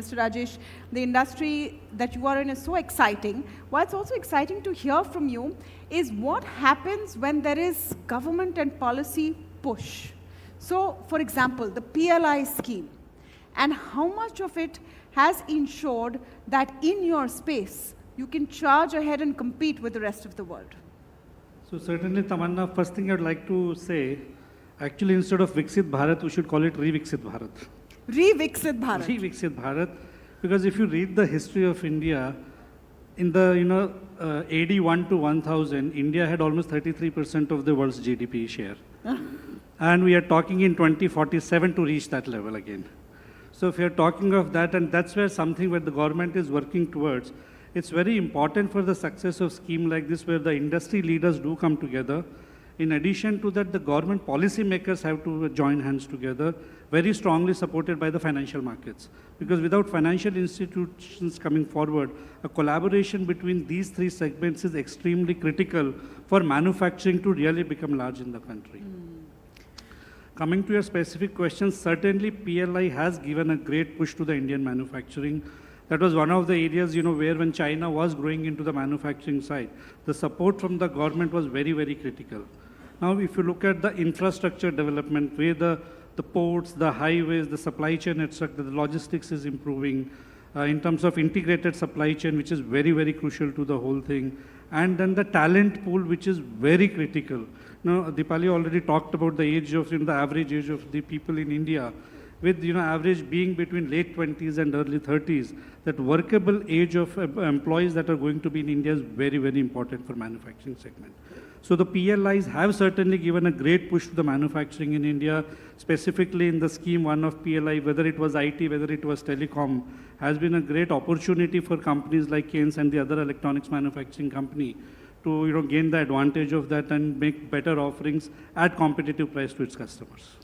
Mr. Rajesh, the industry that you are in is so exciting. What's also exciting to hear from you is what happens when there is government and policy push. So, for example, the PLI scheme, and how much of it has ensured that in your space, you can charge ahead and compete with the rest of the world? So certainly, Tamanna, first thing I'd like to say, actually instead of Viksit Bharat, we should call it Reviksit Bharat. Reviksit Bharat. Reviksit Bharat, because if you read the history of India, in the AD 1 to 1000, India had almost 33% of the world's GDP share. And we are talking in 2047 to reach that level again. So if you're talking of that, and that's where something where the government is working towards, it's very important for the success of scheme like this where the industry leaders do come together. In addition to that, the government policy makers have to join hands together, very strongly supported by the financial markets. Because without financial institutions coming forward, a collaboration between these three segments is extremely critical for manufacturing to really become large in the country. Coming to your specific questions, certainly PLI has given a great push to the Indian manufacturing. That was one of the areas, where when China was growing into the manufacturing side, the support from the government was very, very critical. Now, if you look at the infrastructure development, where the ports, the highways, the supply chain, etc., the logistics is improving in terms of integrated supply chain, which is very, very crucial to the whole thing. And then the talent pool, which is very critical. Now, Deepali already talked about the age of, the average age of the people in India, with average being between late 20s and early 30s, that workable age of employees that are going to be in India is very, very important for manufacturing segment. So the PLIs have certainly given a great push to the manufacturing in India, specifically in the scheme one of PLI, whether it was IT, whether it was telecom, has been a great opportunity for companies like Kaynes and the other electronics manufacturing company to gain the advantage of that and make better offerings at competitive price to its customers.